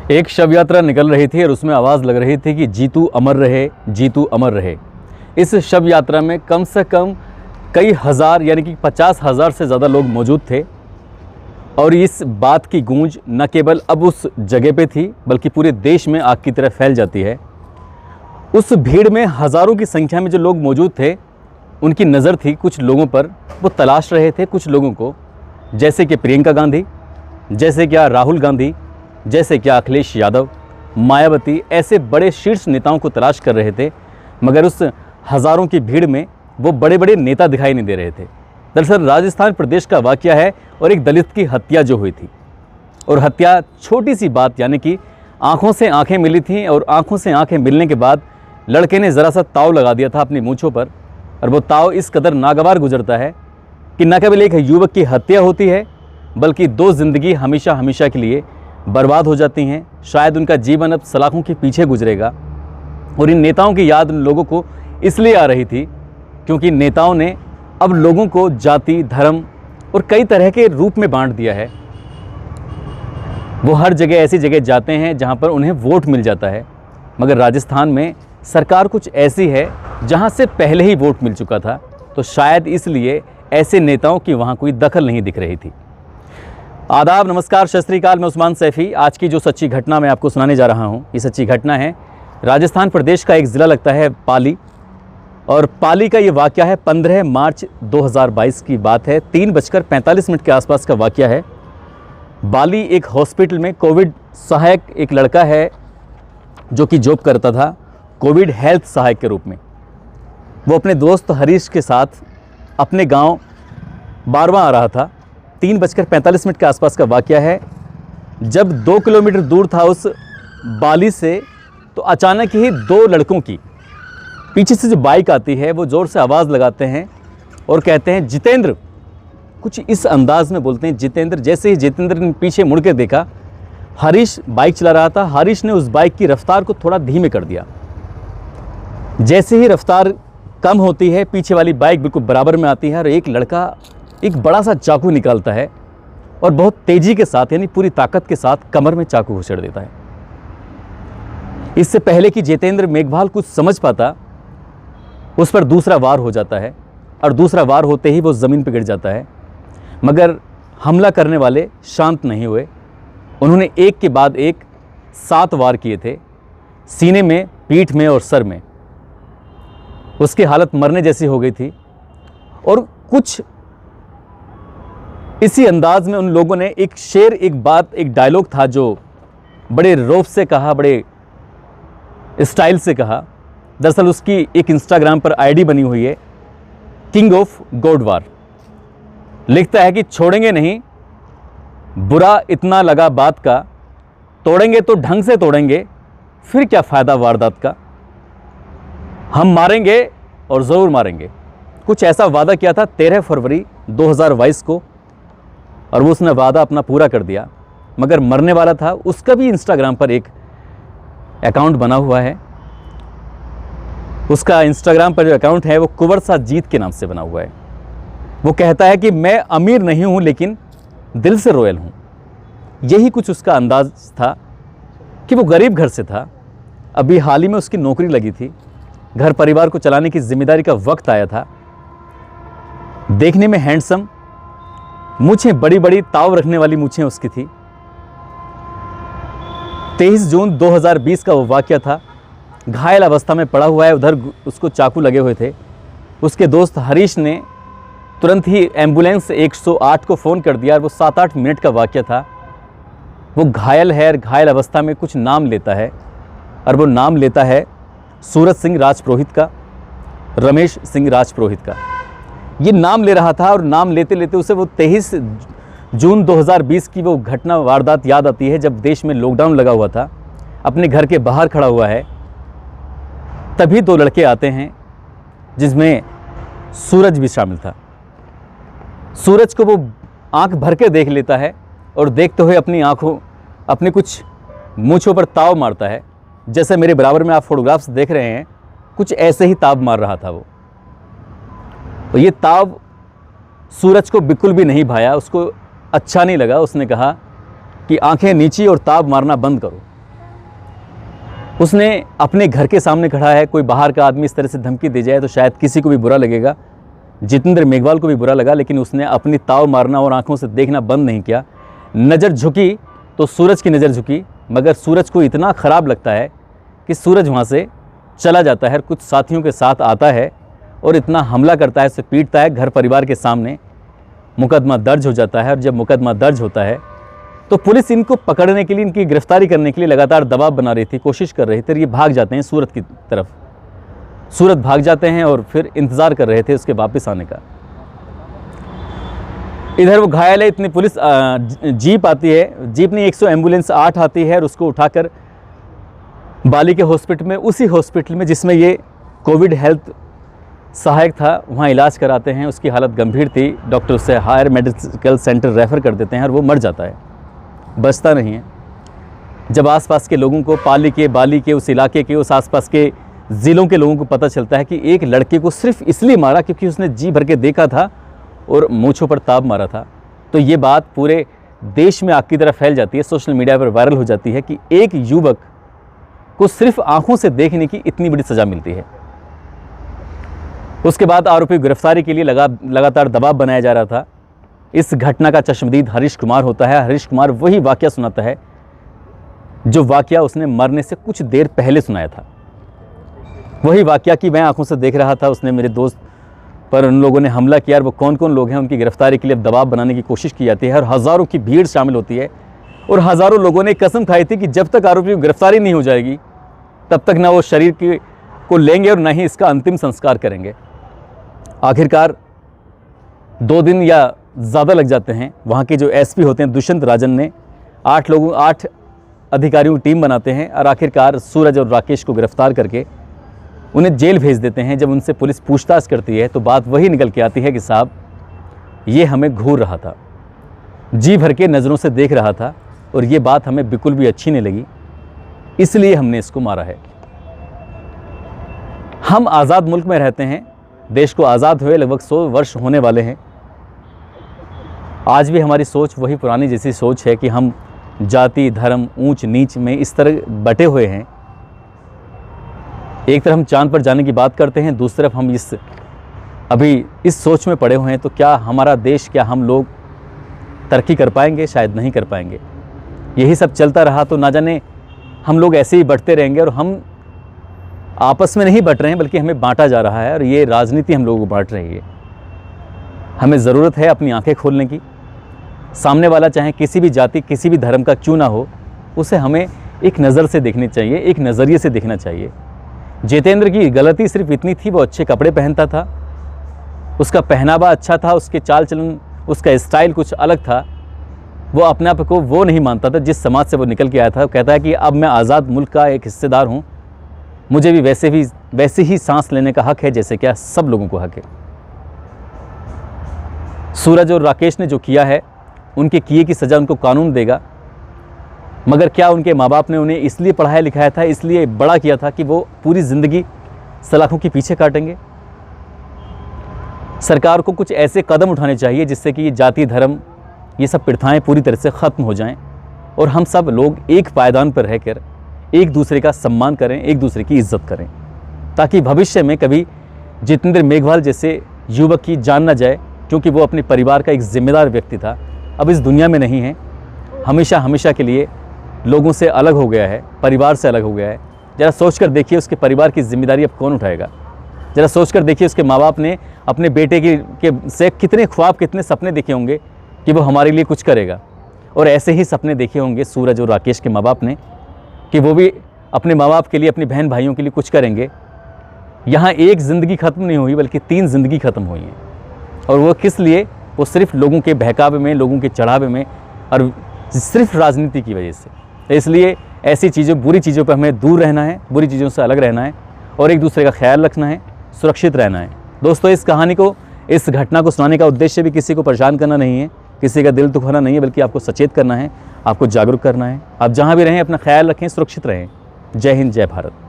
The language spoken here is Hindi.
एक शव यात्रा निकल रही थी और उसमें आवाज़ लग रही थी कि जीतू अमर रहे, जीतू अमर रहे। इस शव यात्रा में कम से कम कई हज़ार यानी कि 50,000 से ज़्यादा लोग मौजूद थे और इस बात की गूंज न केवल अब उस जगह पे थी बल्कि पूरे देश में आग की तरह फैल जाती है। उस भीड़ में हज़ारों की संख्या में जो लोग मौजूद थे उनकी नज़र थी कुछ लोगों पर। वो तलाश रहे थे कुछ लोगों को, जैसे कि प्रियंका गांधी, जैसे क्या राहुल गांधी, जैसे क्या अखिलेश यादव, मायावती, ऐसे बड़े शीर्ष नेताओं को तलाश कर रहे थे। मगर उस हज़ारों की भीड़ में वो बड़े बड़े नेता दिखाई नहीं दे रहे थे। दरअसल राजस्थान प्रदेश का वाक़या है और एक दलित की हत्या जो हुई थी, और हत्या छोटी सी बात यानी कि आंखों से आंखें मिली थीं और आंखों से आंखें मिलने के बाद लड़के ने ज़रा सा ताव लगा दिया था अपनी मूंछों पर, और वो ताव इस कदर नागवार गुजरता है कि न केवल एक युवक की हत्या होती है बल्कि दो ज़िंदगी हमेशा हमेशा के लिए बर्बाद हो जाती हैं। शायद उनका जीवन अब सलाखों के पीछे गुजरेगा। और इन नेताओं की याद उन लोगों को इसलिए आ रही थी क्योंकि नेताओं ने अब लोगों को जाति, धर्म और कई तरह के रूप में बांट दिया है। वो हर जगह ऐसी जगह जाते हैं जहां पर उन्हें वोट मिल जाता है, मगर राजस्थान में सरकार कुछ ऐसी है जहां से पहले ही वोट मिल चुका था, तो शायद इसलिए ऐसे नेताओं की वहां कोई दखल नहीं दिख रही थी। आदाब, नमस्कार, सत श्री अकाल। मैं उस्मान सैफी। आज की जो सच्ची घटना मैं आपको सुनाने जा रहा हूँ, ये सच्ची घटना है राजस्थान प्रदेश का एक ज़िला लगता है पाली, और पाली का ये वाक़या है 15 मार्च 2022 की बात है। 3:45 के आसपास का वाक़या है। बाली एक हॉस्पिटल में कोविड सहायक एक लड़का है जो कि जॉब करता था कोविड हेल्थ सहायक के रूप में। वो अपने दोस्त हरीश के साथ अपने गांव बारवा आ रहा था। 3:45 के आसपास का वाक़या है। जब 2 किलोमीटर दूर था उस बाली से, तो अचानक ही दो लड़कों की पीछे से जो बाइक आती है वो ज़ोर से आवाज़ लगाते हैं और कहते हैं जितेंद्र, कुछ इस अंदाज में बोलते हैं जितेंद्र। जैसे ही जितेंद्र ने पीछे मुड़ के देखा, हरीश बाइक चला रहा था, हरीश ने उस बाइक की रफ्तार को थोड़ा धीमे कर दिया। जैसे ही रफ्तार कम होती है, पीछे वाली बाइक बिल्कुल बराबर में आती है और एक लड़का एक बड़ा सा चाकू निकालता है और बहुत तेज़ी के साथ यानी पूरी ताकत के साथ कमर में चाकू घुसेड़ देता है। इससे पहले कि जितेंद्र मेघवाल कुछ समझ पाता, उस पर दूसरा वार हो जाता है और दूसरा वार होते ही वो ज़मीन पर गिर जाता है। मगर हमला करने वाले शांत नहीं हुए। उन्होंने एक के बाद एक 7 वार किए थे, सीने में, पीठ में और सर में। उसकी हालत मरने जैसी हो गई थी। और कुछ इसी अंदाज में उन लोगों ने एक शेर, एक बात, एक डायलॉग था जो बड़े रौब से कहा, बड़े स्टाइल से कहा। दरअसल उसकी एक इंस्टाग्राम पर आईडी बनी हुई है, किंग ऑफ गोडवार। लिखता है कि छोड़ेंगे नहीं, बुरा इतना लगा बात का, तोड़ेंगे तो ढंग से तोड़ेंगे, फिर क्या फ़ायदा वारदात का, हम मारेंगे और ज़रूर मारेंगे। कुछ ऐसा वादा किया था 13 फरवरी 2022 को, और वो उसने वादा अपना पूरा कर दिया। मगर मरने वाला था, उसका भी इंस्टाग्राम पर एक अकाउंट बना हुआ है। उसका इंस्टाग्राम पर जो अकाउंट है वो कुंवर सा जीत के नाम से बना हुआ है। वो कहता है कि मैं अमीर नहीं हूँ लेकिन दिल से रॉयल हूँ। यही कुछ उसका अंदाज था कि वो गरीब घर से था। अभी हाल ही में उसकी नौकरी लगी थी, घर परिवार को चलाने की जिम्मेदारी का वक्त आया था। देखने में हैंडसम, मूछें बड़ी बड़ी, ताव रखने वाली मूछें उसकी थी। 23 जून 2020 का वो वाक़या था। घायल अवस्था में पड़ा हुआ है, उधर उसको चाकू लगे हुए थे। उसके दोस्त हरीश ने तुरंत ही एम्बुलेंस 108 को फ़ोन कर दिया और वो 7-8 मिनट का वाक़या था। वो घायल है और घायल अवस्था में कुछ नाम लेता है, और वो नाम लेता है सूरज सिंह राजपुरोहित का, रमेश सिंह राजपुरोहित का। ये नाम ले रहा था और नाम लेते लेते उसे वो 23 जून 2020 की वो घटना, वारदात याद आती है जब देश में लॉकडाउन लगा हुआ था। अपने घर के बाहर खड़ा हुआ है, तभी 2 लड़के आते हैं जिसमें सूरज भी शामिल था। सूरज को वो आंख भर के देख लेता है और देखते हुए अपनी आंखों, अपनी कुछ मूंछों पर ताव मारता है। जैसे मेरे बराबर में आप फोटोग्राफ्स देख रहे हैं, कुछ ऐसे ही ताव मार रहा था वो। तो ये ताव सूरज को बिल्कुल भी नहीं भाया, उसको अच्छा नहीं लगा। उसने कहा कि आंखें नीची और ताव मारना बंद करो। उसने अपने घर के सामने खड़ा है, कोई बाहर का आदमी इस तरह से धमकी दे जाए तो शायद किसी को भी बुरा लगेगा। जितेंद्र मेघवाल को भी बुरा लगा, लेकिन उसने अपनी ताव मारना और आंखों से देखना बंद नहीं किया। नज़र झुकी तो सूरज की नज़र झुकी, मगर सूरज को इतना ख़राब लगता है कि सूरज वहाँ से चला जाता है, कुछ साथियों के साथ आता है और इतना हमला करता है, उसे पीटता है घर परिवार के सामने। मुकदमा दर्ज हो जाता है और जब मुकदमा दर्ज होता है तो पुलिस इनको पकड़ने के लिए, इनकी गिरफ्तारी करने के लिए लगातार दबाव बना रही थी, कोशिश कर रही थी। ये भाग जाते हैं सूरत की तरफ, सूरत भाग जाते हैं और फिर इंतज़ार कर रहे थे उसके वापस आने का। इधर वो घायल है, इतनी पुलिस जीप आती है, जीप नहीं 100 एम्बुलेंस 8 आती है और उसको उठाकर बाली के हॉस्पिटल में, उसी हॉस्पिटल में जिसमें ये कोविड हेल्थ सहायक था, वहाँ इलाज कराते हैं। उसकी हालत गंभीर थी, डॉक्टर उसे हायर मेडिकल सेंटर रेफ़र कर देते हैं और वो मर जाता है, बचता नहीं है। जब आसपास के लोगों को, पाली के, बाली के, उस इलाके के, उस आसपास के ज़िलों के लोगों को पता चलता है कि एक लड़के को सिर्फ इसलिए मारा क्योंकि उसने जी भर के देखा था और मूंछों पर ताब मारा था, तो ये बात पूरे देश में आग की तरह फैल जाती है, सोशल मीडिया पर वायरल हो जाती है कि एक युवक को सिर्फ आंखों से देखने की इतनी बड़ी सज़ा मिलती है। उसके बाद आरोपी गिरफ्तारी के लिए लगातार दबाव बनाया जा रहा था। इस घटना का चश्मदीद हरीश कुमार होता है। हरीश कुमार वही वाकया सुनाता है जो वाकया उसने मरने से कुछ देर पहले सुनाया था। वही वाकया कि मैं आंखों से देख रहा था, उसने मेरे दोस्त पर उन लोगों ने हमला किया और वो कौन कौन लोग हैं उनकी गिरफ्तारी के लिए दबाव बनाने की कोशिश की जाती है और हज़ारों की भीड़ शामिल होती है और हज़ारों लोगों ने कसम खाई थी कि जब तक आरोपी की गिरफ्तारी नहीं हो जाएगी तब तक ना वो शरीर को लेंगे और ना ही इसका अंतिम संस्कार करेंगे। आखिरकार 2 दिन या ज़्यादा लग जाते हैं। वहाँ के जो एसपी होते हैं दुष्यंत राजन ने 8 अधिकारियों की टीम बनाते हैं और आखिरकार सूरज और राकेश को गिरफ्तार करके उन्हें जेल भेज देते हैं। जब उनसे पुलिस पूछताछ करती है तो बात वही निकल के आती है कि साहब ये हमें घूर रहा था, जी भर के नज़रों से देख रहा था और ये बात हमें बिल्कुल भी अच्छी नहीं लगी, इसलिए हमने इसको मारा है। हम आज़ाद मुल्क में रहते हैं, देश को आज़ाद हुए लगभग 100 वर्ष होने वाले हैं। आज भी हमारी सोच वही पुरानी जैसी सोच है कि हम जाति, धर्म, ऊंच नीच में इस तरह बटे हुए हैं। एक तरफ हम चांद पर जाने की बात करते हैं, दूसरी तरफ हम अभी इस सोच में पड़े हुए हैं। तो क्या हमारा देश, क्या हम लोग तरक्की कर पाएंगे? शायद नहीं कर पाएंगे। यही सब चलता रहा तो ना जाने हम लोग ऐसे ही बढ़ते रहेंगे और हम आपस में नहीं बट रहे हैं बल्कि हमें बांटा जा रहा है और ये राजनीति हम लोगों को बांट रही है। हमें ज़रूरत है अपनी आंखें खोलने की। सामने वाला चाहे किसी भी जाति, किसी भी धर्म का क्यों ना हो, उसे हमें एक नज़र से देखनी चाहिए, एक नज़रिए से देखना चाहिए। जितेंद्र की गलती सिर्फ इतनी थी, वो अच्छे कपड़े पहनता था, उसका पहनावा अच्छा था, उसके चाल चलन, उसका स्टाइल कुछ अलग था। वो अपने आप को वो नहीं मानता था जिस समाज से वो निकल के आया था। वो कहता है कि अब मैं आज़ाद मुल्क का एक हिस्सेदार हूँ, मुझे भी वैसे ही सांस लेने का हक है जैसे क्या सब लोगों को हक है। सूरज और राकेश ने जो किया है, उनके किए की सज़ा उनको कानून देगा, मगर क्या उनके माँ बाप ने उन्हें इसलिए पढ़ाया लिखाया था, इसलिए बड़ा किया था कि वो पूरी ज़िंदगी सलाखों के पीछे काटेंगे? सरकार को कुछ ऐसे कदम उठाने चाहिए जिससे कि ये जाति, धर्म, ये सब प्रथाएं पूरी तरह से ख़त्म हो जाएं और हम सब लोग एक पायदान पर रहकर एक दूसरे का सम्मान करें, एक दूसरे की इज्जत करें, ताकि भविष्य में कभी जितेंद्र मेघवाल जैसे युवक की जान न जाए, क्योंकि वो अपने परिवार का एक जिम्मेदार व्यक्ति था, अब इस दुनिया में नहीं है, हमेशा के लिए लोगों से अलग हो गया है, परिवार से अलग हो गया है। ज़रा सोच कर देखिए उसके परिवार की जिम्मेदारी अब कौन उठाएगा? ज़रा सोच कर देखिए उसके माँ बाप ने अपने बेटे के से कितने ख्वाब, कितने सपने देखे होंगे कि वो हमारे लिए कुछ करेगा, और ऐसे ही सपने देखे होंगे सूरज और राकेश के माँ बाप ने कि वो भी अपने माँ बाप के लिए, अपने बहन भाइयों के लिए कुछ करेंगे। यहाँ एक ज़िंदगी ख़त्म नहीं हुई बल्कि 3 ज़िंदगी ख़त्म हुई हैं, और वो किस लिए? वो सिर्फ लोगों के बहकावे में, लोगों के चढ़ावे में, और सिर्फ राजनीति की वजह से। इसलिए ऐसी चीज़ों, बुरी चीज़ों पर हमें दूर रहना है, बुरी चीज़ों से अलग रहना है और एक दूसरे का ख्याल रखना है, सुरक्षित रहना है। दोस्तों, इस कहानी को, इस घटना को सुनाने का उद्देश्य भी किसी को परेशान करना नहीं है, किसी का दिल दुखाना नहीं है, बल्कि आपको सचेत करना है, आपको जागरूक करना है। आप जहाँ भी रहें अपना ख्याल रखें, सुरक्षित रहें। जय हिंद, जय भारत।